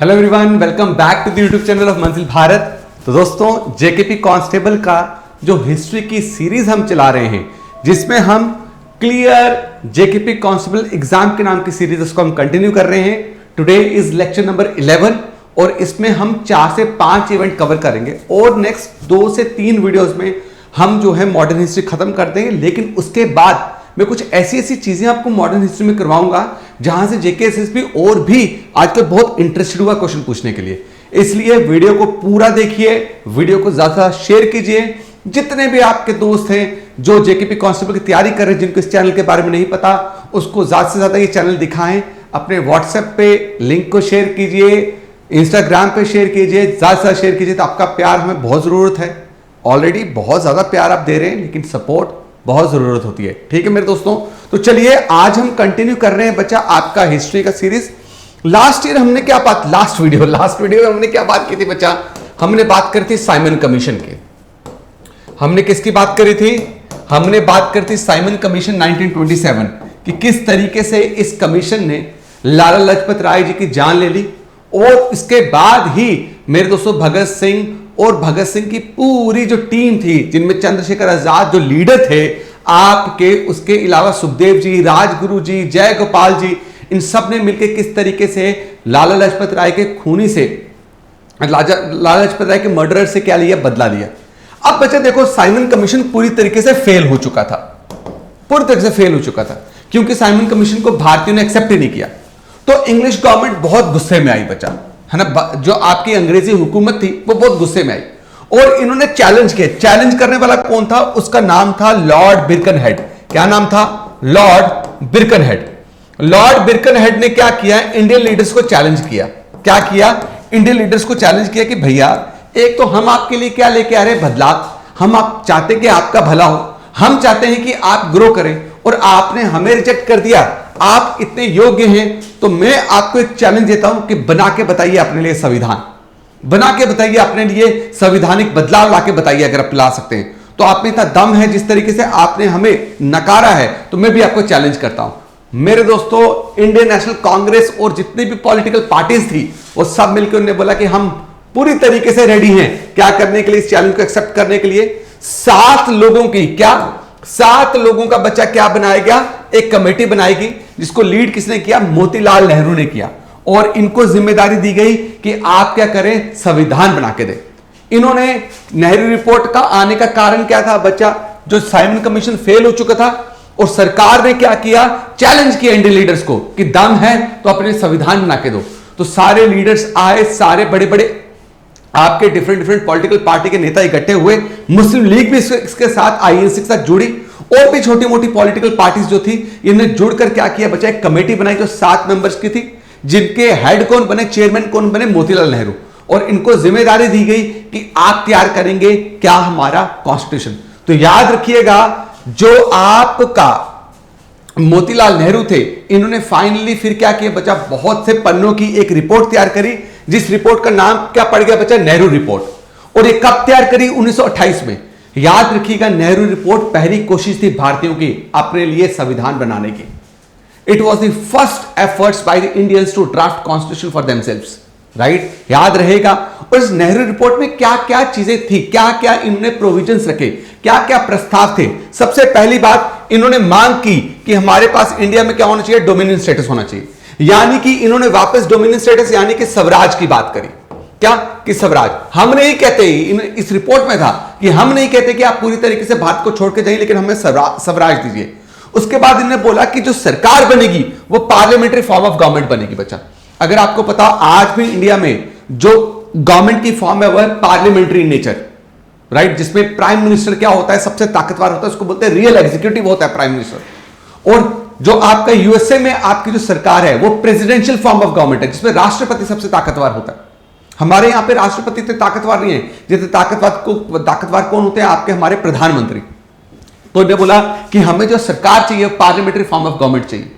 Hello everyone, welcome back to the YouTube channel of Manzil Bharat. तो दोस्तों, JKP constable का जो हिस्ट्री की सीरीज हम चला रहे हैं, जिसमें हम क्लियर जेकेपी कांस्टेबल एग्जाम के नाम की सीरीज उसको हम कंटिन्यू कर रहे हैं। टुडे इज लेक्चर नंबर 11 और इसमें हम 4 से 5 इवेंट कवर करेंगे और नेक्स्ट 2 से 3 वीडियोस में हम जो है मॉडर्न हिस्ट्री खत्म कर देंगे। लेकिन उसके बाद मैं कुछ ऐसी चीजें आपको मॉडर्न हिस्ट्री में करवाऊंगा जहां से जेके एसएसबी और भी आजकल बहुत इंटरेस्टेड हुआ क्वेश्चन पूछने के लिए। इसलिए वीडियो को पूरा देखिए, वीडियो को ज्यादा शेयर कीजिए। जितने भी आपके दोस्त हैं जो जेकेपी कांस्टेबल की तैयारी कर रहे हैं, जिनको इस चैनल के बारे में नहीं पता, उसको ज्यादा से ज्यादा ये चैनल दिखाएं। अपने व्हाट्सएप पे लिंक को शेयर कीजिए, इंस्टाग्राम पे शेयर कीजिए, ज्यादा से ज्यादा शेयर कीजिए। तो आपका प्यार हमें बहुत जरूरत है। ऑलरेडी बहुत ज्यादा प्यार आप दे रहे हैं, लेकिन सपोर्ट बहुत जरूरत होती है। ठीक है मेरे दोस्तों, तो चलिए आज हम कंटिन्यू कर रहे हैं बच्चा आपका हिस्ट्री का सीरीज। लास्ट वीडियो में हमने क्या बात की थी बच्चा? हमने बात करी थी साइमन कमीशन की। हमने किसकी बात करी थी? हमने बात करी थी साइमन कमीशन 1927 कि किस तरीके से इस कमीशन ने लाला लाजपत राय जी की जान ले ली और इसके बाद ही मेरे दोस्तों भगत सिंह और भगत सिंह की पूरी जो टीम थी, जिनमें चंद्रशेखर आजाद जो लीडर थे आपके, उसके अलावा सुखदेव जी, राजगुरु जी, जय गोपाल जी, इन सब ने मिलकर किस तरीके से लाला लाजपत राय के खूनी से, लाला लाजपत राय के मर्डरर से क्या लिया? बदला लिया। अब बच्चे देखो, साइमन कमीशन पूरी तरीके से फेल हो चुका था, क्योंकि साइमन कमीशन को भारतीयों ने एक्सेप्ट ही नहीं किया। तो इंग्लिश गवर्नमेंट बहुत गुस्से में आई बच्चा, है ना। जो आपकी अंग्रेजी हुकूमत थी वो बहुत गुस्से में आई और इन्होंने चैलेंज किया। चैलेंज करने वाला कौन था? उसका नाम था लॉर्ड बिरकनहेड। क्या नाम था? लॉर्ड बिरकनहेड। लॉर्ड बिरकनहेड ने क्या किया? इंडियन लीडर्स को चैलेंज किया। क्या किया? इंडियन लीडर्स को चैलेंज किया कि भैया, एक तो हम आपके लिए क्या लेके आ रहे हैं? बदलाव। हम आप चाहते हैं कि आपका भला हो, हम चाहते हैं कि आप ग्रो करें और आपने हमें रिजेक्ट कर दिया। आप इतने योग्य हैं तो मैं आपको एक चैलेंज देता हूं कि बना के बताइए अपने लिए संविधान, बना के बताइए अपने लिए संवैधानिक बदलाव लाके बताइए। अगर आप ला सकते हैं तो आप में इतना दम है, जिस तरीके से आपने हमें नकारा है, तो मैं भी आपको चैलेंज करता हूं। मेरे दोस्तों, इंडियन नेशनल कांग्रेस और जितनी भी पॉलिटिकल पार्टीज थी वो सब मिलकर उन्होंने बोला कि हम पूरी तरीके से रेडी हैं क्या करने के लिए, इस चैलेंज को एक्सेप्ट करने के लिए। 7 लोगों का बच्चा क्या बनाया गया? एक कमेटी बनाएगी, जिसको लीड किसने किया? मोतीलाल नेहरू ने किया। और इनको जिम्मेदारी दी गई कि आप क्या करें? संविधान बना के दें। इन्होंने नेहरू रिपोर्ट का आने का कारण क्या था बच्चा? जो साइमन कमीशन फेल हो चुका था और सरकार ने क्या किया? चैलेंज किया इंडियन लीडर्स को कि दम है तो अपने संविधान बना के दो। तो सारे लीडर्स आए, सारे बड़े बड़े आपके डिफरेंट पॉलिटिकल पार्टी के नेता इकट्ठे हुए। मुस्लिम लीग भी इसके साथ, आईएनसी के साथ जुड़ी और भी छोटी मोटी पॉलिटिकल पार्टीज जो थी, इन्हें जुड़कर क्या किया बच्चा? एक कमेटी बनाई जो 7 मेंबर्स की थी, जिनके हेड कौन बने? चेयरमैन कौन बने? मोतीलाल नेहरू। और इनको जिम्मेदारी दी गई कि आप तैयार करेंगे क्या? हमारा कॉन्स्टिट्यूशन। तो याद रखिएगा, जो आपका मोतीलाल नेहरू थे, इन्होंने फाइनली फिर क्या किया बच्चा? बहुत से पन्नों की एक रिपोर्ट तैयार करी, जिस रिपोर्ट का नाम क्या पड़ गया बच्चा? नेहरू रिपोर्ट। और ये कब तैयार करी? 1928 में। याद रखिएगा, नेहरू रिपोर्ट पहली कोशिश थी भारतीयों की अपने लिए संविधान बनाने की। It was the first efforts by the Indians to draft constitution for themselves, right? याद रहेगा। और इस नेहरू रिपोर्ट में क्या क्या चीजें थी, क्या क्या इन्होंने प्रोविजंस रखे, क्या क्या प्रस्ताव थे? सबसे पहली बात, इन्होंने मांग की कि हमारे पास इंडिया में क्या होना चाहिए? डोमिनियन स्टेटस होना चाहिए। यानी कि इन्होंने वापस डोमिनियन स्टेटस यानी कि स्वराज की बात करी। क्या? कि स्वराज। हम नहीं कहते, इस रिपोर्ट में था कि हम नहीं कहते कि आप पूरी तरीके से भारत को छोड़ के जाइए, लेकिन हमें स्वराज दीजिए। उसके बाद इन्होंने बोला कि जो सरकार बनेगी वो पार्लियामेंट्री फॉर्म ऑफ गवर्नमेंट बनेगी बच्चा। अगर आपको पता, आज भी इंडिया में जो गवर्नमेंट की फॉर्म है वह पार्लियामेंट्री नेचर, राइट? जिसमें प्राइम मिनिस्टर क्या होता है? सबसे ताकतवर होता है, उसको बोलते हैं रियल एग्जीक्यूटिव होता है प्राइम मिनिस्टर। और जो आपका यूएसए में आपकी जो सरकार है वो प्रेसिडेंशियल फॉर्म ऑफ गवर्नमेंट है, जिसमें राष्ट्रपति सबसे ताकतवर होता है। हमारे यहां पे राष्ट्रपति इतने ताकतवर नहीं है, जितने ताकतवर कौन होते हैं? आपके हमारे प्रधानमंत्री। तो इन्होंने बोला कि हमें जो सरकार चाहिए पार्लियामेंट्री फॉर्म ऑफ गवर्नमेंट चाहिए।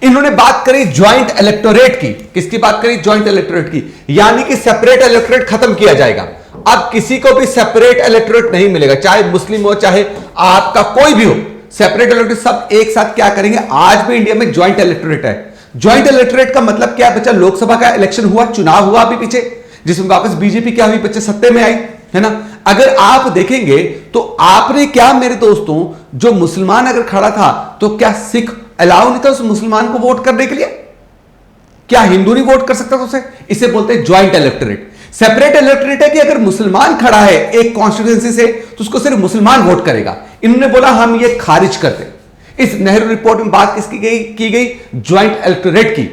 इन्होंने बात करी ज्वाइंट इलेक्टोरेट की। किसकी बात करी? ज्वाइंट इलेक्टोरेट की। यानी कि सेपरेट इलेक्टोरेट खत्म किया जाएगा। अब किसी को भी सेपरेट इलेक्टोरेट नहीं मिलेगा, चाहे मुस्लिम हो चाहे आपका कोई भी हो। सेपरेट इलेक्टोरेट सब एक साथ क्या करेंगे? आज भी इंडिया में ज्वाइंट इलेक्टोरेट है। ज्वाइंट इलेक्टोरेट का मतलब क्या है बच्चा? लोकसभा का इलेक्शन हुआ, चुनाव हुआ अभी पीछे, जिसमें वापस बीजेपी क्या हुई बच्चे? सत्ते में आई, है ना। अगर आप देखेंगे तो आपने क्या मेरे दोस्तों, जो मुसलमान अगर खड़ा था तो क्या सिख अलाउ नहीं था उस मुसलमान को वोट करने के लिए? क्या हिंदू नहीं वोट कर सकता था उसे? इसे बोलते हैं ज्वाइंट इलेक्टोरेट। सेपरेट इलेक्टोरेट है कि अगर मुसलमान खड़ा है एक कॉन्स्टिट्यूएंसी से तो उसको सिर्फ मुसलमान वोट करेगा। इन्होंने बोला हम ये खारिज करते। इस नेहरू रिपोर्ट में बात किसकी की गई? ज्वाइंट इलेक्टोरेट की।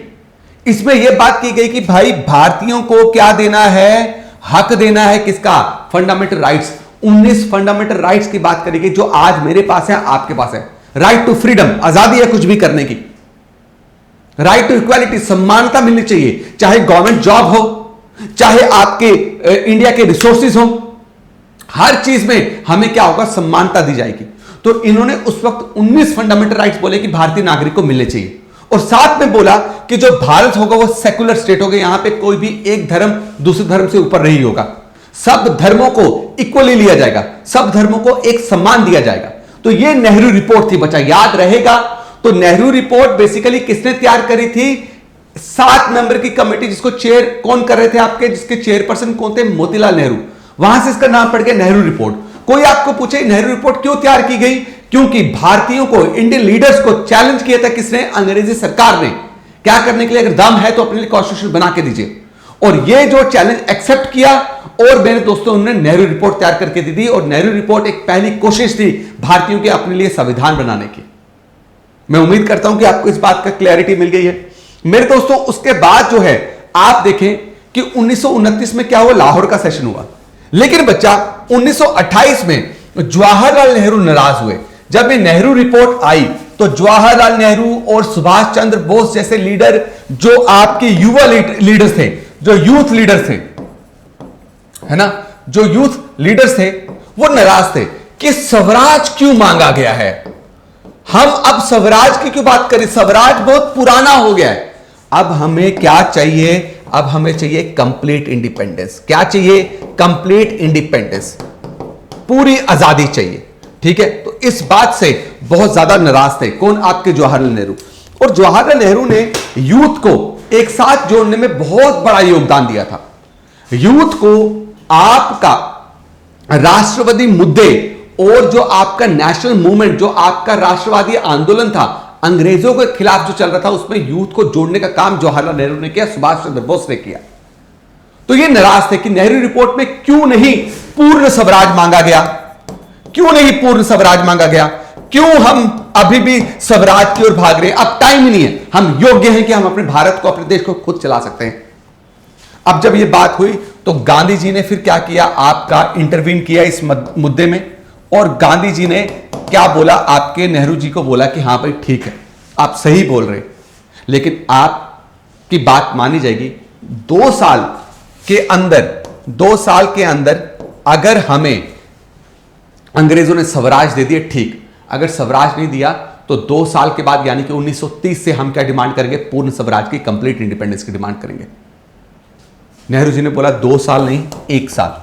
इसमें यह बात की गई कि भाई भारतीयों को क्या देना है? हक देना है किसका? Fundamental rights. 19 फंडामेंटल राइट्स की बात करी गई जो आज मेरे पास है, आपके पास है। राइट टू फ्रीडम, आजादी है कुछ भी करने की। राइट टू इक्वालिटी, सम्मानता मिलनी चाहिए, चाहे गवर्नमेंट जॉब हो, चाहे आपके इंडिया के रिसोर्सेज हो, हर चीज में हमें क्या होगा? सम्मानता दी जाएगी। तो इन्होंने उस वक्त 19 फंडामेंटल राइट्स बोले कि भारतीय नागरिक को मिलने चाहिए, और साथ में बोला कि जो भारत होगा वो सेकुलर स्टेट होगा, यहां पे कोई भी एक धर्म दूसरे धर्म से ऊपर नहीं होगा, सब धर्मों को इक्वली लिया जाएगा, सब धर्मों को एक सम्मान दिया जाएगा। तो ये नेहरू रिपोर्ट थी बच्चा, याद रहेगा। तो नेहरू रिपोर्ट बेसिकली किसने तैयार करी थी? 7 मेंबर की कमेटी, जिसको चेयर कौन कर रहे थे आपके? जिसके चेयरपर्सन कौन थे? मोतीलाल नेहरू। वहां से इसका नाम पड़ गया नेहरू रिपोर्ट। कोई आपको पूछे नेहरू रिपोर्ट क्यों तैयार की गई? क्योंकि भारतीयों को, इंडियन लीडर्स को चैलेंज किया था किसने? अंग्रेजी सरकार ने। क्या करने के लिए? अगर दम है तो अपने लिए कॉन्स्टिट्यूशन बना के दीजिए। और ये जो चैलेंज एक्सेप्ट किया, और मेरे दोस्तों उन्होंने नेहरू रिपोर्ट तैयार करके दी थी। और नेहरू रिपोर्ट एक पहली कोशिश थी भारतीयों के अपने लिए संविधान बनाने की। मैं उम्मीद करता हूं कि आपको इस बात का क्लैरिटी मिल गई है मेरे दोस्तों। उसके बाद जो है आप देखें कि 1929 में क्या हुआ? लाहौर का सेशन हुआ। लेकिन बच्चा 1928 में जवाहरलाल नेहरू नाराज हुए। जब ये नेहरू रिपोर्ट आई तो जवाहरलाल नेहरू और सुभाष चंद्र बोस जैसे लीडर, जो आपके युवा लीडर्स थे, जो यूथ लीडर्स थे, है ना, जो यूथ लीडर्स थे, वो नाराज थे कि स्वराज क्यों मांगा गया है। हम अब स्वराज की क्यों बात करें? स्वराज बहुत पुराना हो गया है। अब हमें क्या चाहिए? अब हमें चाहिए कंप्लीट इंडिपेंडेंस। क्या चाहिए? कंप्लीट इंडिपेंडेंस, पूरी आजादी चाहिए। ठीक है, तो इस बात से बहुत ज्यादा नाराज थे कौन? आपके जवाहरलाल नेहरू। और जवाहरलाल नेहरू ने यूथ को एक साथ जोड़ने में बहुत बड़ा योगदान दिया था। यूथ को आपका राष्ट्रवादी मुद्दे और जो आपका नेशनल मूवमेंट, जो आपका राष्ट्रवादी आंदोलन था अंग्रेजों के खिलाफ जो चल रहा था, उसमें यूथ को जोड़ने का काम जवाहरलाल नेहरू ने किया, सुभाष चंद्र बोस ने किया। तो ये नाराज थे कि नेहरू रिपोर्ट में क्यों नहीं पूर्ण स्वराज मांगा गया? क्यों नहीं पूर्ण स्वराज मांगा गया? क्यों हम अभी भी स्वराज की ओर भाग रहे हैं? अब टाइम ही नहीं है, हम योग्य हैं कि हम अपने भारत को, अपने देश को खुद चला सकते हैं। अब जब यह बात हुई तो गांधी जी ने फिर क्या किया? आपका इंटरवीन किया इस मुद्दे में। और गांधी जी ने क्या बोला? आपके नेहरू जी को बोला कि हां भाई ठीक है, आप सही बोल रहे, लेकिन आपकी बात मानी जाएगी। 2 साल के अंदर अगर हमें अंग्रेजों ने स्वराज दे दिया, ठीक। अगर स्वराज नहीं दिया तो 2 साल के बाद यानी कि 1930 से हम क्या डिमांड करेंगे? पूर्ण स्वराज की, कंप्लीट इंडिपेंडेंस की डिमांड करेंगे। नेहरू जी ने बोला 2 साल नहीं, 1 साल।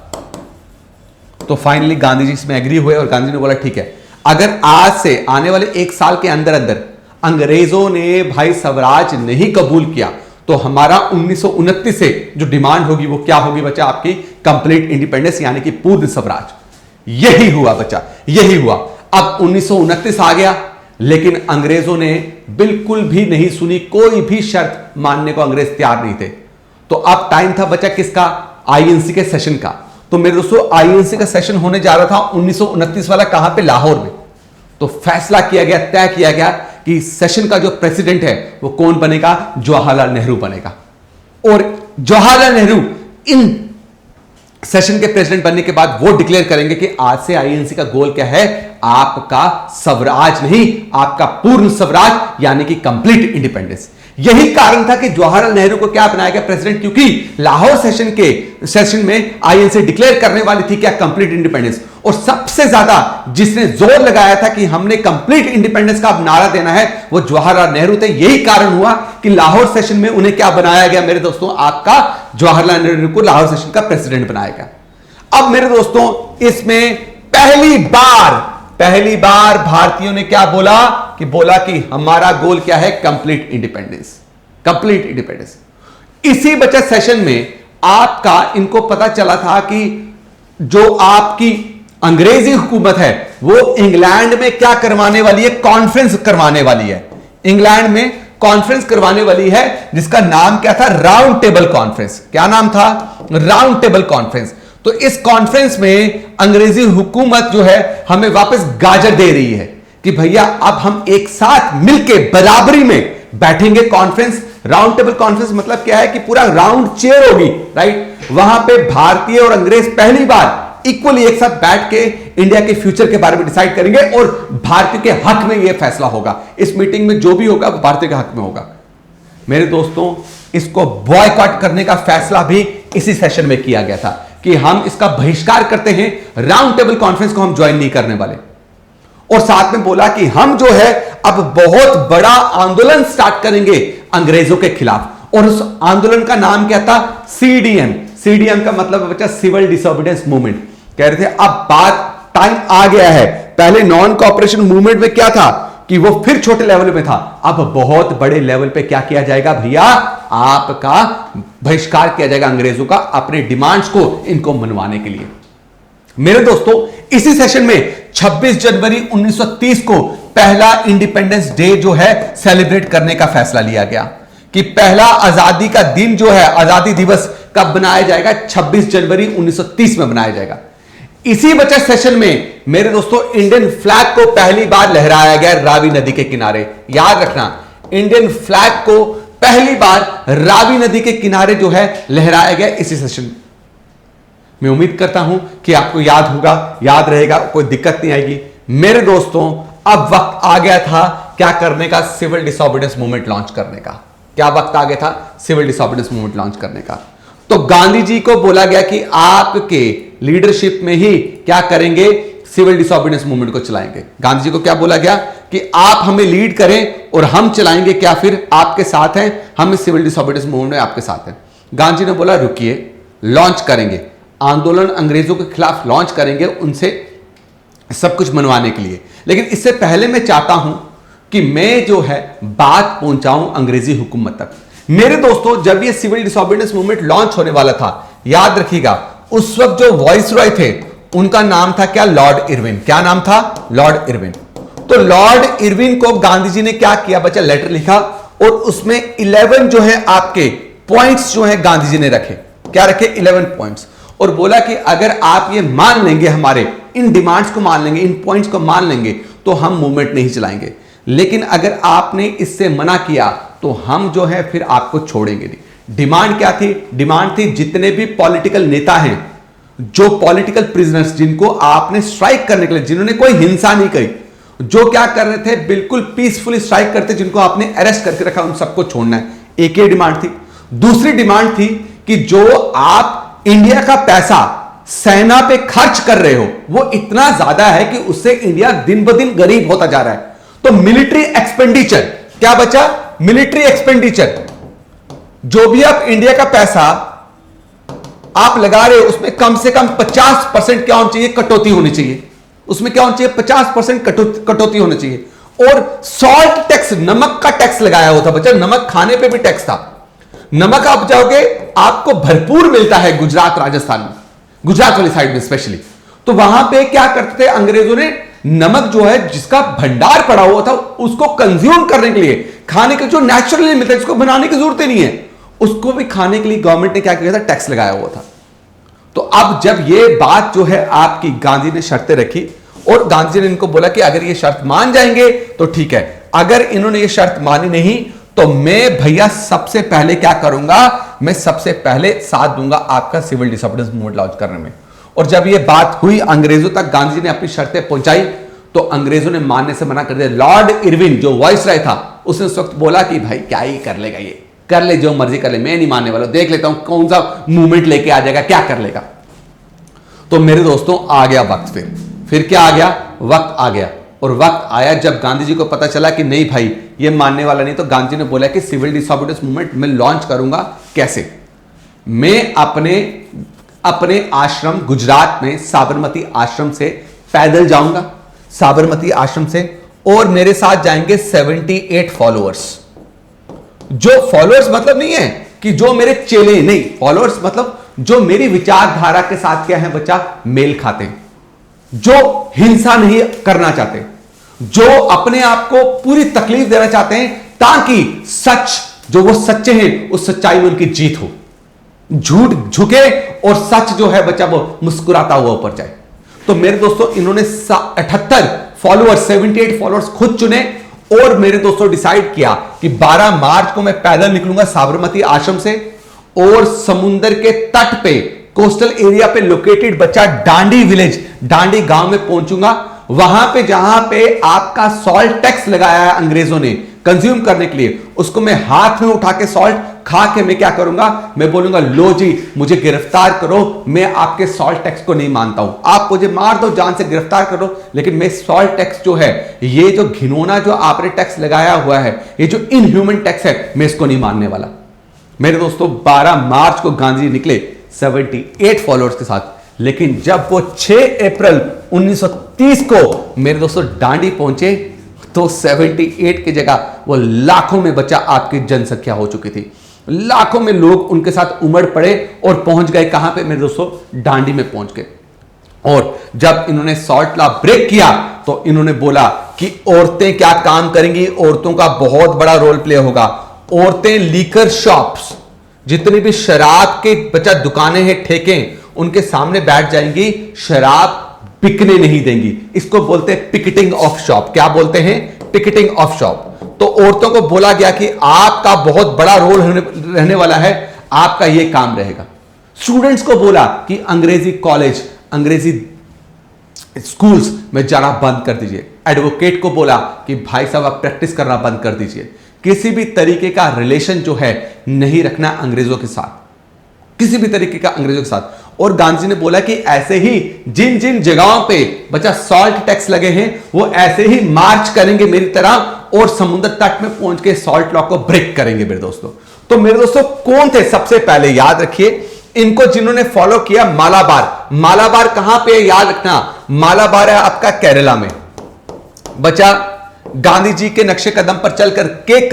तो फाइनली गांधी जी इसमें एग्री हुए और गांधी जी ने बोला ठीक है, अगर आज से आने वाले 1 साल के अंदर अंदर अंग्रेजों ने भाई स्वराज नहीं कबूल किया तो हमारा 1929 से जो डिमांड होगी वो क्या होगी बच्चा? आपकी कंप्लीट इंडिपेंडेंस, यानी कि पूर्ण स्वराज। यही हुआ बच्चा, यही हुआ। अब 1929 आ गया, लेकिन अंग्रेजों ने बिल्कुल भी नहीं सुनी, कोई भी शर्त मानने को अंग्रेज तैयार नहीं थे। तो अब टाइम था बच्चा किसका? आईएनसी के सेशन का। तो मेरे दोस्तों आईएनसी का सेशन होने जा रहा था 1929 वाला, कहां पे? लाहौर में। तो फैसला किया गया, तय किया गया कि सेशन का जो प्रेसिडेंट है वो कौन बनेगा? जवाहरलाल नेहरू बनेगा। और जवाहरलाल नेहरू इन सेशन के प्रेसिडेंट बनने के बाद वो डिक्लेयर करेंगे कि आज से आईएनसी का गोल क्या है? आपका स्वराज नहीं, आपका पूर्ण स्वराज, यानी कि कंप्लीट इंडिपेंडेंस। यही कारण था कि जवाहरलाल नेहरू को क्या बनाया गया प्रेसिडेंट, क्योंकि लाहौर सेशन में आईएनसी डिक्लेयर करने वाली थी क्या? Complete independence. और सबसे ज्यादा जिसने जोर लगाया था कि हमने कंप्लीट इंडिपेंडेंस का अब नारा देना है, वो जवाहरलाल नेहरू थे। यही कारण हुआ कि लाहौर सेशन में उन्हें क्या बनाया गया मेरे दोस्तों? आपका जवाहरलाल नेहरू को लाहौर सेशन का प्रेसिडेंट बनाया गया। अब मेरे दोस्तों इसमें पहली बार भारतीयों ने क्या बोला कि हमारा गोल क्या है? Complete independence. Complete independence. इसी बचत सेशन में आपका इनको पता चला था कि जो आपकी अंग्रेजी हुकूमत है वो इंग्लैंड में क्या करवाने वाली है, कॉन्फ्रेंस करवाने वाली है। इंग्लैंड में कॉन्फ्रेंस करवाने वाली है जिसका नाम क्या था, राउंड टेबल कॉन्फ्रेंस। क्या नाम था, राउंड टेबल कॉन्फ्रेंस। तो इस कॉन्फ्रेंस में अंग्रेजी हुकूमत जो है हमें वापस गाजर दे रही है कि भैया अब हम एक साथ मिलके बराबरी में बैठेंगे। कॉन्फ्रेंस, राउंड टेबल कॉन्फ्रेंस मतलब क्या है कि पूरा राउंड चेयर होगी, राइट। वहां पे भारतीय और अंग्रेज पहली बार इक्वली एक साथ बैठ के इंडिया के फ्यूचर के बारे में डिसाइड करेंगे और भारतीय के हक में यह फैसला होगा। इस मीटिंग में जो भी होगा वो भारतीय के हक में होगा। मेरे दोस्तों, इसको बॉयकॉट करने का फैसला भी इसी सेशन में किया गया था कि हम इसका बहिष्कार करते हैं, राउंड टेबल कॉन्फ्रेंस को हम ज्वाइन नहीं करने वाले। और साथ में बोला कि हम जो है अब बहुत बड़ा आंदोलन स्टार्ट करेंगे अंग्रेजों के खिलाफ। और उस आंदोलन का नाम क्या था, सीडीएम। सीडीएम का मतलब बच्चा सिविल डिसोबीडियंस मूवमेंट। कह रहे थे अब बात टाइम आ गया है। पहले नॉन कॉपरेशन मूवमेंट में क्या था कि वो फिर छोटे लेवल पे था, अब बहुत बड़े लेवल पे क्या किया जाएगा भैया, आपका बहिष्कार किया जाएगा अंग्रेजों का अपने डिमांड्स को इनको मनवाने के लिए। मेरे दोस्तों, इसी सेशन में 26 जनवरी 1930 को पहला इंडिपेंडेंस डे जो है सेलिब्रेट करने का फैसला लिया गया कि पहला आजादी का दिन जो है, आजादी दिवस कब बनाया जाएगा, 26 जनवरी 1930 में बनाया जाएगा। इसी बचत सेशन में मेरे दोस्तों इंडियन फ्लैग को पहली बार लहराया गया रावी नदी के किनारे। याद रखना, इंडियन फ्लैग को पहली बार रावी नदी के किनारे जो है लहराया गया इसी सेशन में। मैं उम्मीद करता हूं कि आपको याद होगा, याद रहेगा, कोई दिक्कत नहीं आएगी। मेरे दोस्तों, अब वक्त आ गया था क्या करने का, सिविल डिसोबीडियंस मूवमेंट लॉन्च करने का। क्या वक्त आ गया था सिविल डिसोबीडियंस मूवमेंट लॉन्च करने का? तो गांधी जी को बोला गया कि आपके लीडरशिप में ही क्या करेंगे, सिविल डिसोबीडियंस मूवमेंट को चलाएंगे। गांधी जी को क्या बोला गया कि आप हमें लीड करें और हम चलाएंगे, क्या फिर आपके साथ हैं, हम इस सिविल डिसोबीडियंस मूवमेंट में आपके साथ हैं। गांधी ने बोला रुकिए, लॉन्च करेंगे आंदोलन, अंग्रेजों के खिलाफ लॉन्च करेंगे उनसे सब कुछ मनवाने के लिए। लेकिन इससे पहले मैं चाहता हूं कि मैं जो है बात पहुंचाऊं अंग्रेजी हुकूमत तक। मेरे दोस्तों, जब ये सिविल डिसोबीडियंस मूवमेंट लॉन्च होने वाला था, याद रखिएगा उस वक्त जो वाइसरॉय थे उनका नाम था क्या, लॉर्ड इरविन। क्या नाम था, लॉर्ड इरविन। तो लॉर्ड इरविन को गांधी जी ने क्या किया बच्चा, लेटर लिखा और उसमें 11 जो है आपके पॉइंट्स जो है गांधी जी ने रखे। क्या रखे, 11 पॉइंट्स। और बोला कि अगर आप ये मान लेंगे, हमारे इन डिमांड्स को मान लेंगे, इन पॉइंट्स को मान लेंगे, तो हम मूवमेंट नहीं चलाएंगे। लेकिन अगर आपने इससे मना किया तो हम जो है फिर आपको छोड़ेंगे नहीं। डिमांड क्या थी, डिमांड थी जितने भी पॉलिटिकल नेता हैं, जो पॉलिटिकल प्रिजनर्स जिनको आपने स्ट्राइक करने के लिए, जिन्होंने कोई हिंसा नहीं करी, जो क्या कर रहे थे, बिल्कुल पीसफुली स्ट्राइक करते, जिनको आपने अरेस्ट करके रखा, उन सबको छोड़ना है। एक ही डिमांड थी। दूसरी डिमांड थी कि जो आप इंडिया का पैसा सेना पे खर्च कर रहे हो वो इतना ज्यादा है कि उससे इंडिया दिन ब दिन गरीब होता जा रहा है। तो मिलिट्री एक्सपेंडिचर, क्या बचा, मिलिट्री एक्सपेंडिचर, जो भी आप इंडिया का पैसा आप लगा रहे हो उसमें कम से कम 50% क्या होना चाहिए, कटौती होनी चाहिए। उसमें क्या होना चाहिए, 50% कटौती होनी चाहिए। और सॉल्ट टैक्स, नमक का टैक्स लगाया हुआ था बच्चा, नमक खाने पे भी टैक्स था। नमक आप जाओगे आपको भरपूर मिलता है गुजरात, राजस्थान में, गुजरात वाली साइड में स्पेशली। तो वहां पे क्या करते थे अंग्रेजों ने, नमक जो है जिसका भंडार पड़ा हुआ था उसको कंज्यूम करने के लिए, खाने के जो नेचुरली मिलता है, जिसको बनाने की जरूरत ही नहीं है, उसको भी खाने के लिए गवर्नमेंट ने क्या किया था, टैक्स लगाया हुआ था। तो अब जब ये बात जो है आपकी गांधी ने शर्तें रखी और गांधी ने इनको बोला कि अगर ये शर्त मान जाएंगे तो ठीक है, अगर इन्होंने ये शर्त मानी नहीं तो मैं भैया सबसे पहले क्या करूंगा, मैं सबसे पहले साथ दूंगा आपका सिविल डिसोबीडियंस मूवमेंट लॉन्च करने में। और जब ये बात हुई अंग्रेजों तक, गांधी जी ने अपनी शर्तें पहुंचाई तो अंग्रेजों ने मानने से मना कर दिया। लॉर्ड इरविन जो वाइसरॉय था उसने उस वक्त बोला कि भाई क्या ही कर लेगा, ये कर ले जो मर्जी कर ले, मैं नहीं मानने वाला, देख लेता हूं कौन सा मूवमेंट लेके आ जाएगा, क्या कर लेगा। तो मेरे दोस्तों आ गया वक्त, फिर क्या आ गया, वक्त आ गया। और वक्त आया जब गांधी जी को पता चला कि नहीं भाई ये मानने वाला नहीं, तो गांधी जी ने बोला कि सिविल डिसोबीडियंस मूवमेंट मैं लॉन्च करूंगा। कैसे, मैं अपने आश्रम गुजरात में साबरमती आश्रम से पैदल जाऊंगा, साबरमती आश्रम से, और मेरे साथ जाएंगे 78 फॉलोअर्स। जो फॉलोअर्स मतलब नहीं है कि जो मेरे चेले, नहीं, फॉलोअर्स मतलब जो मेरी विचारधारा के साथ क्या है बच्चा, मेल खाते हैं, जो हिंसा नहीं करना चाहते, जो अपने आप को पूरी तकलीफ देना चाहते हैं ताकि सच, जो वो सच्चे हैं, उस सच्चाई में उनकी जीत हो, झूठ झुके और सच जो है बच्चा वो मुस्कुराता हुआ ऊपर जाए। तो मेरे दोस्तों इन्होंने 78 फॉलोअर्स, 78 फॉलोअर्स खुद चुने और मेरे दोस्तों डिसाइड किया कि 12 मार्च को मैं पैदल निकलूंगा साबरमती आश्रम से और समुद्र के तट पे, कोस्टल एरिया पे लोकेटेड बच्चा डांडी विलेज, डांडी गांव में पहुंचूंगा। वहां पे जहां पे आपका सॉल्ट टैक्स लगाया है अंग्रेजों ने कंज्यूम करने के लिए, उसको मैं हाथ में उठा के सॉल्ट खा के मैं क्या करूंगा, मैं बोलूंगा लो जी मुझे गिरफ्तार करो, मैं आपके सॉल्ट टैक्स को नहीं मानता हूं, आप मुझे मार दो, जान से गिरफ्तार करो, लेकिन मैं सॉल्ट टैक्स जो है, ये जो घिनौना जो आपने टैक्स लगाया हुआ है, ये जो इनह्यूमन टैक्स है, मैं इसको नहीं मानने वाला। मेरे दोस्तों 12 मार्च को गांधी निकले 78 फॉलोअर्स के साथ, लेकिन जब वो 6 अप्रैल 1930 को मेरे दोस्तों डांडी पहुंचे तो 78 की जगह वो लाखों में बच्चा आपकी जनसंख्या हो चुकी थी, लाखों में लोग उनके साथ उमड़ पड़े और पहुंच गए कहां पे मेरे दोस्तों, डांडी में पहुंच गए। और जब इन्होंने सॉल्ट लॉ ब्रेक किया तो इन्होंने बोला कि औरतें क्या काम करेंगी, औरतों का बहुत बड़ा रोल प्ले होगा, औरतें लीकर शॉप्स, जितनी भी शराब के बच्चा दुकानें हैं, ठेके, उनके सामने बैठ जाएंगी, शराब बिकने नहीं देंगी। इसको बोलते हैं पिकेटिंग ऑफ शॉप। क्या बोलते हैं? Picketing of shop. तो औरतों को बोला गया कि आपका बहुत बड़ा रोल रहने वाला है, आपका यह काम रहेगा। स्टूडेंट्स को बोला कि अंग्रेजी कॉलेज, अंग्रेजी स्कूल्स में जाना बंद कर दीजिए। एडवोकेट को बोला कि भाई साहब आप प्रैक्टिस करना बंद कर दीजिए, किसी भी तरीके का रिलेशन जो है नहीं रखना अंग्रेजों के साथ, किसी भी तरीके का अंग्रेजों के साथ। और गांधी ने बोला कि ऐसे ही जिन जिन जगहों पे बच्चा सॉल्ट टैक्स लगे हैं वो ऐसे ही मार्च करेंगे मेरी तरह और समुद्र तट में पहुंच के सॉल्ट लॉ को ब्रेक करेंगे मेरे दोस्तों। तो मेरे दोस्तों कौन थे सबसे पहले, याद रखिए इनको जिन्होंने फॉलो किया, मालाबार। मालाबार कहां पे है याद रखना, मालाबार है आपका केरला में। बच्चा गांधी जी के नक्शे कदम पर चलकर केक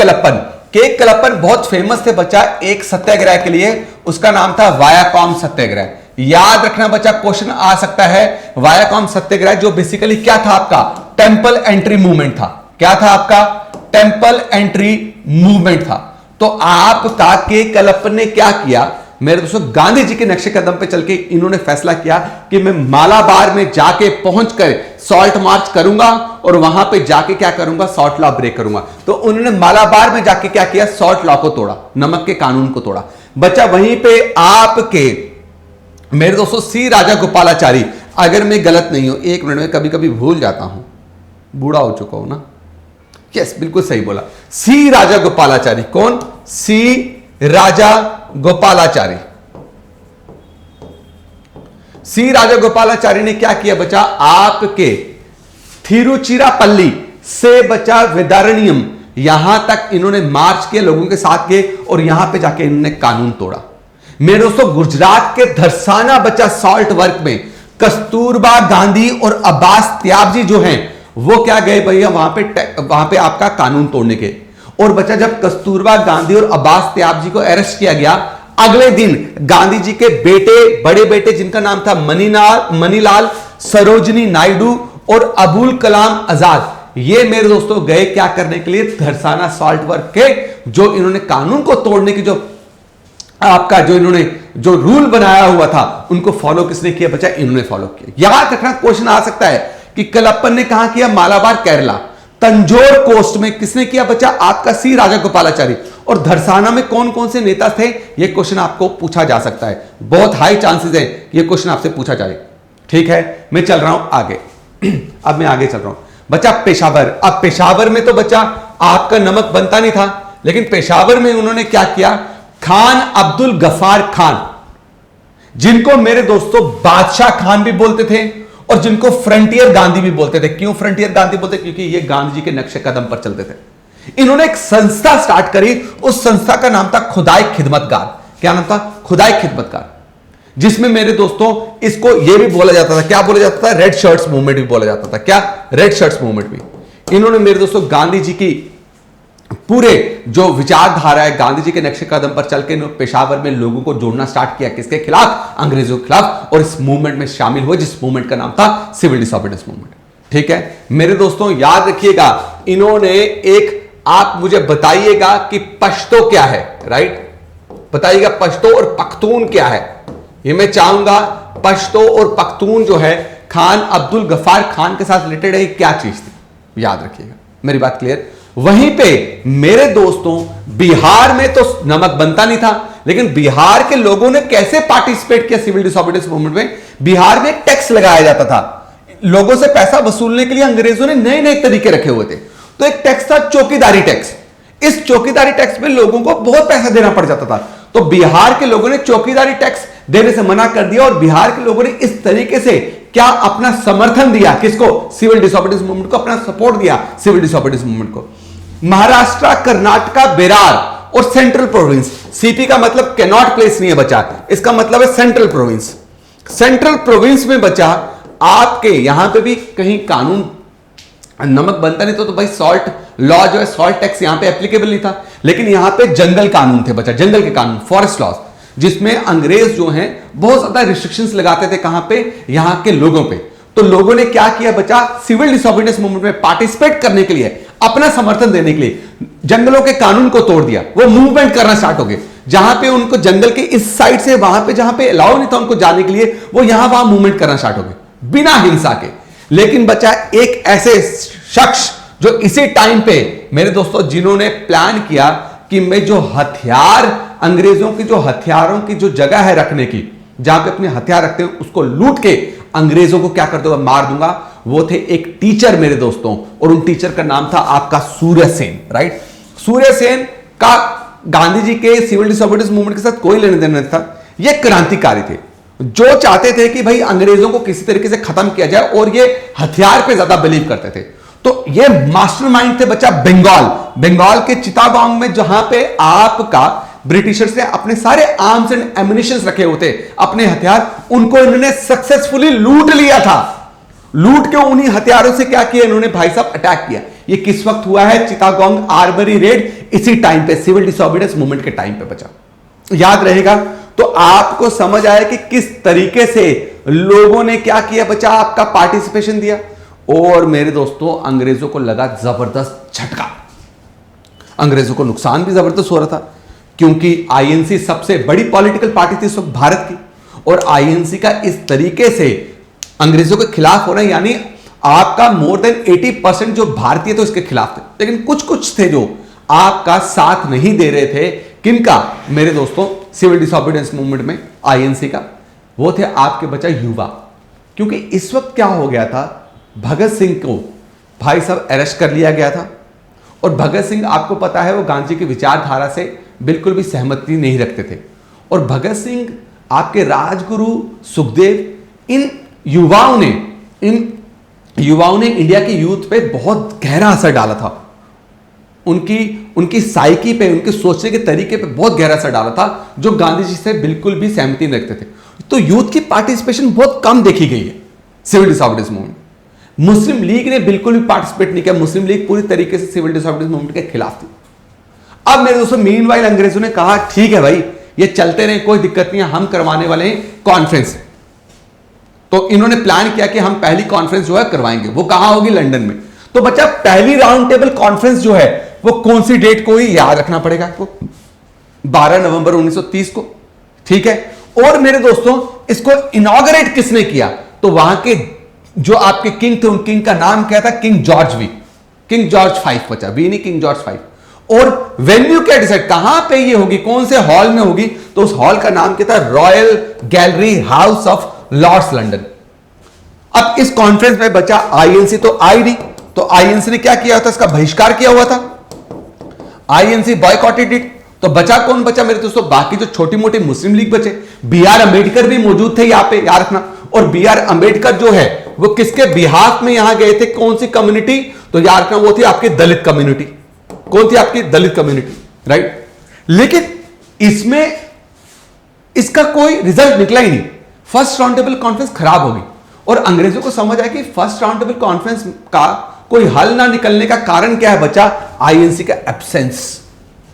कलप्पन बहुत फेमस थे बच्चा एक सत्याग्रह के लिए, उसका नाम था वायाकॉम सत्याग्रह। याद रखना बच्चा, क्वेश्चन आ सकता है वायाकॉम सत्याग्रह जो बेसिकली क्या था आपका, टेंपल एंट्री मूवमेंट था। क्या था आपका? टेंपल एंट्री मूवमेंट था। तो आपका के कलप्पन ने क्या किया मेरे दोस्तों, गांधी जी के नक्शे कदम पे चल के इन्होंने फैसला किया कि मैं मालाबार में जाके पहुंचकर सॉल्ट मार्च करूंगा और वहां पे जाके क्या करूंगा, सॉल्ट लॉ ब्रेक करूंगा। तो उन्होंने मालाबार में जाके क्या किया, सॉल्ट लॉ को तोड़ा, नमक के कानून को तोड़ा। बच्चा वहीं पे आपके मेरे दोस्तों सी राजा गोपालाचारी, अगर मैं गलत नहीं हूं, एक मिनट में कभी कभी भूल जाता हूं, बूढ़ा हो चुका हूं ना, यस बिल्कुल सही बोला, सी राजा गोपालाचारी। कौन? सी राजा गोपालाचारी। सी राजा गोपालाचारी ने क्या किया बच्चा, आपके थिरुचिरापल्ली से बच्चा वेदारण्यम यहां तक इन्होंने मार्च किया, लोगों के साथ गए और यहां पे जाके इन्होंने कानून तोड़ा। मेरे दोस्तों गुजरात के धरसाना बच्चा सॉल्ट वर्क में कस्तूरबा गांधी और अब्बास त्याबजी जो हैं वो क्या गए भैया वहां पे आपका कानून तोड़ने के। और बच्चा जब कस्तूरबा गांधी और अब्बास त्याबजी को अरेस्ट किया गया, अगले दिन गांधी जी के बेटे, बड़े बेटे जिनका नाम था मनीलाल, सरोजनी नायडू और अबुल कलाम आजाद, ये मेरे दोस्तों गए क्या करने के लिए, धरसाना सॉल्ट वर्क के जो इन्होंने कानून को तोड़ने की जो आपका जो इन्होंने जो रूल बनाया हुआ था उनको फॉलो किसने किया बच्चा, इन्होंने फॉलो किया। याद रखना क्वेश्चन आ सकता है कि कलप्पन ने कहां किया, मालाबार केरला। तंजौर कोस्ट में किसने किया बच्चा, आपका सी राजा गोपालाचारी। और धरसाना में कौन कौन से नेता थे, यह क्वेश्चन आपको पूछा जा सकता है, बहुत हाई चांसेस है यह क्वेश्चन आपसे पूछा जाए। ठीक है, मैं चल रहा हूं आगे। अब मैं आगे चल रहा हूं बच्चा, पेशावर। अब पेशावर में तो बच्चा आपका नमक बनता नहीं था, लेकिन पेशावर में उन्होंने क्या किया, खान अब्दुल गफार खान, जिनको मेरे दोस्तों बादशाह खान भी बोलते थे और जिनको फ्रंटियर गांधी भी बोलते थे। क्यों फ्रंटियर गांधी बोलते? क्योंकि ये गांधी जी के नक्शे कदम पर चलते थे। इन्होंने एक संस्था स्टार्ट करी, उस संस्था का नाम था खुदाई खिदमतगार। क्या नाम था? खुदाई खिदमतगार, जिसमें मेरे दोस्तों इसको यह भी बोला जाता था, क्या बोला जाता था, रेड शर्ट्स मूवमेंट भी बोला जाता था। क्या? रेड शर्ट्स मूवमेंट भी। इन्होंने मेरे दोस्तों गांधी जी की पूरे जो विचारधारा है गांधी जी के नक्शे कदम पर चल के पेशावर में लोगों को जोड़ना स्टार्ट किया, किसके खिलाफ? अंग्रेजों के खिलाफ। और इस मूवमेंट में शामिल हुए जिस मूवमेंट का नाम था सिविल डिसोबीडियंस मूवमेंट। ठीक है मेरे दोस्तों, याद रखिएगा, इन्होंने एक, आप मुझे बताइएगा कि पश्तो क्या है, राइट? बताइएगा पश्तो और पख्तून क्या है, ये मैं चाहूंगा। पश्तो और पख्तून जो है खान अब्दुल गफ्फार खान के साथ रिलेटेड है, क्या चीज थी, याद रखिएगा। मेरी बात क्लियर? वहीं पे मेरे दोस्तों बिहार में तो नमक बनता नहीं था, लेकिन बिहार के लोगों ने कैसे पार्टिसिपेट किया सिविल डिसोबीडियंस मूवमेंट में? बिहार में एक टैक्स लगाया जाता था, लोगों से पैसा वसूलने के लिए अंग्रेजों ने नए नए तरीके रखे हुए थे। तो एक टैक्स था चौकीदारी टैक्स। इस चौकीदारी टैक्स में लोगों को बहुत पैसा देना पड़ जाता था, तो बिहार के लोगों ने चौकीदारी टैक्स देने से मना कर दिया। और बिहार के लोगों ने इस तरीके से क्या अपना समर्थन दिया, किसको? सिविल डिसोबीडियंस मूवमेंट को, अपना सपोर्ट दिया सिविल डिसोबीडियंस मूवमेंट को। महाराष्ट्र, कर्नाटका, बेरार और सेंट्रल प्रोविंस, सीपी का मतलब कैन नॉट प्लेस नहीं है बचा, इसका मतलब है सेंट्रल प्रोविंस। सेंट्रल प्रोविंस में बचा आपके यहां पे भी कहीं कानून, नमक बनता नहीं तो भाई सॉल्ट लॉ जो है, सॉल्ट टैक्स यहां पे एप्लीकेबल नहीं था, लेकिन यहां पे जंगल कानून थे बचा, जंगल के कानून, फॉरेस्ट लॉज, जिसमें अंग्रेज जो हैं बहुत ज्यादा रिस्ट्रिक्शंस लगाते थे, कहां पे? यहां के लोगों पे। तो लोगों ने क्या किया बचा? सिविल डिसोबीडियंस मूवमेंट में पार्टिसिपेट करने के लिए, अपना समर्थन देने के लिए जंगलों के कानून को तोड़ दिया, वो मूवमेंट करना स्टार्ट हो गए। जहां पे उनको जंगल के इस साइड से वहां पे जहां पे अलाउ नहीं था उनको जाने के लिए, वो यहां वहां मूवमेंट करना स्टार्ट हो गए बिना हिंसा के। लेकिन बचा एक ऐसे शख्स जो इसी टाइम पे मेरे दोस्तों, जिन्होंने प्लान किया कि मैं जो हथियार, अंग्रेजों की जो हथियारों की जो जगह है रखने की, जहां पे अपने हथियार रखते हैं, उसको लूट के अंग्रेजों को क्या कर दूंगा? मार दूंगा। वो थे एक टीचर मेरे दोस्तों, और उन टीचर का नाम था आपका सूर्य सेन, राइट? सूर्य सेन का गांधी जी के सिविल डिसोबीडियंस मूवमेंट के साथ कोई लेने देने था। ये क्रांतिकारी थे जो चाहते थे कि भाई अंग्रेजों को किसी तरीके से खत्म किया जाए, और ये हथियार पे ज्यादा बिलीव करते थे। तो ये मास्टरमाइंड थे बच्चा बंगाल के चिटागोंग में, जहां पे आपका ब्रिटिशर्स ने अपने सारे आर्म्स एंड एम्युनिशंस रखे होते, अपने हथियार, उनको इन्होंने सक्सेसफुली लूट लिया था। लूट के उन्हीं हथियारों से क्या किया इन्होंने भाई साहब? अटैक किया। ये किस वक्त हुआ है? चिटागोंग आर्मरी रेड, इसी टाइम पे, सिविल डिसोबीडियंस मूवमेंट के टाइम पे बचा। याद रहेगा। तो आपको समझ आया कि किस तरीके से लोगों ने क्या किया बचा? आपका पार्टिसिपेशन दिया। और मेरे दोस्तों अंग्रेजों को लगा जबरदस्त झटका, अंग्रेजों को नुकसान भी जबरदस्त हो रहा था, क्योंकि आईएनसी सबसे बड़ी पॉलिटिकल पार्टी थी इस वक्त भारत की, और आईएनसी का इस तरीके से अंग्रेजों के खिलाफ होना, यानी आपका मोर देन 80% जो भारतीय थे उसके खिलाफ थे। लेकिन कुछ कुछ थे जो आपका साथ नहीं दे रहे थे। किनका? मेरे दोस्तों सिविल डिसोबीडियंस मूवमेंट में आईएनसी का। वो थे आपके बचा युवा, क्योंकि इस वक्त क्या हो गया था, भगत सिंह को भाई साहब अरेस्ट कर लिया गया था। और भगत सिंह आपको पता है वो गांधी की विचारधारा से बिल्कुल भी सहमति नहीं रखते थे। और भगत सिंह, आपके राजगुरु सुखदेव, इन युवाओं ने इंडिया की यूथ पे बहुत गहरा असर डाला था। उनकी साइकी पे, उनके सोचने के तरीके पे बहुत गहरा असर डाला था, जो गांधी जी से बिल्कुल भी सहमति नहीं रखते थे। तो यूथ की पार्टिसिपेशन बहुत कम देखी गई है सिविल डिसोबीडियंस मूवमेंट। मुस्लिम लीग ने बिल्कुल भी पार्टिसिपेट नहीं किया। मुस्लिम लीग पूरी तरीके से सिविल डिसोबीडियंस मूवमेंट के खिलाफ थी। अब मेरे दोस्तों मीनवाइल अंग्रेजों ने कहा ठीक है भाई, ये चलते रहे, कोई दिक्कत नहीं है, हम करवाने वाले हैं कॉन्फ्रेंस। तो इन्होंने प्लान किया कि हम पहली कॉन्फ्रेंस जो है करवाएंगे। वो कहां होगी? लंदन में। तो बच्चा पहली राउंड टेबल कॉन्फ्रेंस जो है वो कौन सी डेट को ही याद रखना पड़ेगा आपको? 12 नवंबर 1930 को। ठीक है। और मेरे दोस्तों इसको इनॉग्रेट किसने किया? तो वहां के जो आपके किंग थे, उन किंग का नाम क्या था? किंग जॉर्ज 5 बचा, वी नहीं, किंग जॉर्ज 5। और वेन्यू क्या डिसाइड, कहां पे ये होगी, कौन से हॉल में होगी? तो उस हॉल का नाम क्या था? Royal Gallery House of Lords London. अब इस कॉन्फ्रेंस में बचा आईएनसी तो आई नहीं, तो आईएनसी ने क्या किया था? इसका बहिष्कार किया हुआ था, आईएनसी बॉयकॉटेड इट। तो बचा कौन? बचा मेरे दोस्तों बाकी जो छोटी मोटी मुस्लिम लीग बचे। बीआर अंबेडकर भी मौजूद थे यहां पे, याद रखना। और बीआर अंबेडकर जो है वो किसके बिहाफ में यहां गए थे? कौन सी कम्युनिटी? तो याद रखना वो थी आपकी दलित कम्युनिटी। कौन थी? आपकी दलित कम्युनिटी, राइट। लेकिन इसमें इसका कोई रिजल्ट निकला ही नहीं। फर्स्ट राउंड टेबल कॉन्फ्रेंस खराब होगी, और अंग्रेजों को समझ आया कि फर्स्ट राउंड टेबल कॉन्फ्रेंस का कोई हल ना निकलने का कारण क्या है बच्चा? आईएनसी का एब्सेंस,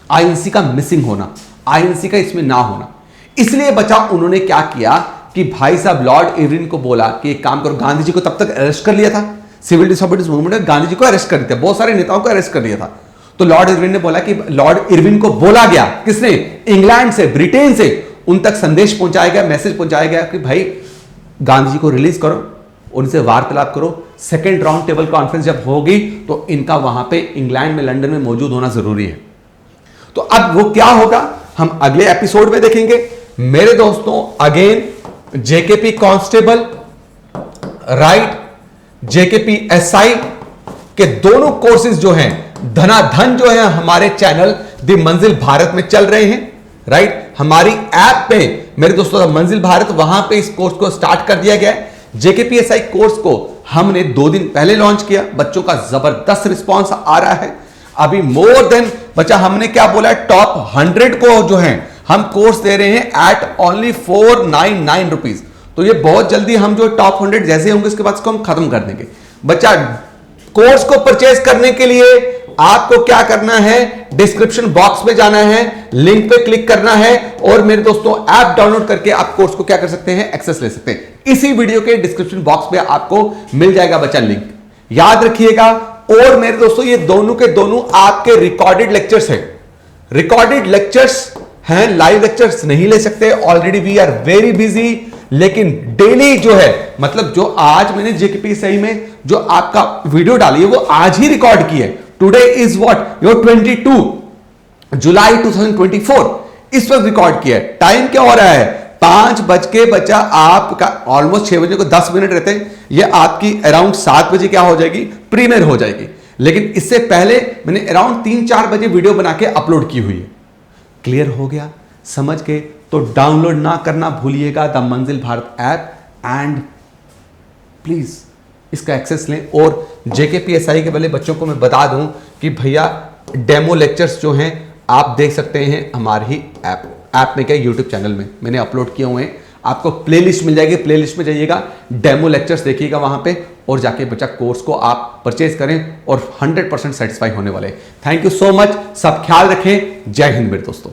आईएनसी का मिसिंग होना, आईएनसी का इसमें ना होना। इसलिए बच्चा उन्होंने क्या किया कि भाई साहब लॉर्ड इरविन को बोला कि एक काम करो, गांधी जी को तब तक अरेस्ट कर लिया था, सिविल डिसोबीडियंस मूवमेंट में गांधी जी को अरेस्ट कर दिया, बहुत सारे नेताओं को अरेस्ट कर लिया था। तो लॉर्ड इरविन ने बोला कि लॉर्ड इरविन को बोला गया, किसने? इंग्लैंड से, ब्रिटेन से उन तक संदेश पहुंचाया गया, मैसेज पहुंचाया गया कि भाई गांधी जी को रिलीज करो, उनसे वार्तालाप करो, सेकेंड राउंड टेबल कॉन्फ्रेंस जब होगी तो इनका वहां पे इंग्लैंड में, लंदन में मौजूद होना जरूरी है। तो अब वो क्या होगा हम अगले एपिसोड में देखेंगे मेरे दोस्तों। Again JKP constable, right, JKP SI के दोनों कोर्सेज जो हैं, धनाधन जो है हमारे चैनल द मंजिल भारत में चल रहे हैं, राइट। हमारी ऐप पे मेरे दोस्तों मंजिल भारत, वहां पे इस कोर्स को स्टार्ट कर दिया गया है। जेकेपीएसआई कोर्स को हमने 2 दिन पहले लॉन्च किया, बच्चों का जबरदस्त रिस्पांस आ रहा है। अभी मोर देन बच्चा हमने क्या बोला है, टॉप 100 को जो है हम कोर्स दे रहे हैं एट ओनली 499 रुपीज। तो ये बहुत जल्दी हम जो टॉप 100 जैसे होंगे उसके बाद इसको हम खत्म कर देंगे। बच्चा कोर्स को परचेज करने के लिए आपको क्या करना है, डिस्क्रिप्शन बॉक्स में जाना है, लिंक पे क्लिक करना है और मेरे दोस्तों ऐप डाउनलोड करके आप कोर्स को क्या कर सकते हैं, एक्सेस ले सकते हैं। इसी वीडियो के डिस्क्रिप्शन बॉक्स पे आपको मिल जाएगा बच्चा लिंक, याद रखिएगा। और मेरे दोस्तों ये दोनों के दोनों आपके रिकॉर्डेड लेक्चर्स हैं, रिकॉर्डेड लेक्चर्स हैं, लाइव लेक्चर्स नहीं ले सकते, already we are very busy. लेकिन डेली जो है, मतलब जो आज मैंने जेकेपीएसआई में जो आपका वीडियो डाली है वो आज ही रिकॉर्ड की है। टुडे इज व्हाट, योर 22 जुलाई 2024, इस वक्त रिकॉर्ड किया है। टाइम क्या हो रहा है, 5 बज के बच्चा आपका ऑलमोस्ट 6 बजे को 10 मिनट रहते हैं, ये आपकी अराउंड 7 बजे क्या हो जाएगी, प्रीमियर हो जाएगी। लेकिन इससे पहले मैंने अराउंड 3-4 बजे वीडियो बना के अपलोड की हुई है। क्लियर हो गया, समझ के? तो डाउनलोड ना करना भूलिएगा द मंजिल भारत ऐप एंड प्लीज इसका एक्सेस लें। और जेकेपीएसआई के वाले बच्चों को मैं बता दूं कि भैया डेमो लेक्चर्स जो हैं आप देख सकते हैं हमारे ही ऐप में, क्या यूट्यूब चैनल में मैंने अपलोड किए हुए हैं। आपको प्लेलिस्ट मिल जाएगी, प्लेलिस्ट में जाइएगा, डेमो लेक्चर्स देखिएगा वहां पे और जाके बच्चा कोर्स को आप परचेज करें और 100% सेटिस्फाई होने वाले। थैंक यू सो मच, सब ख्याल रखें, जय हिंद मेरे दोस्तों।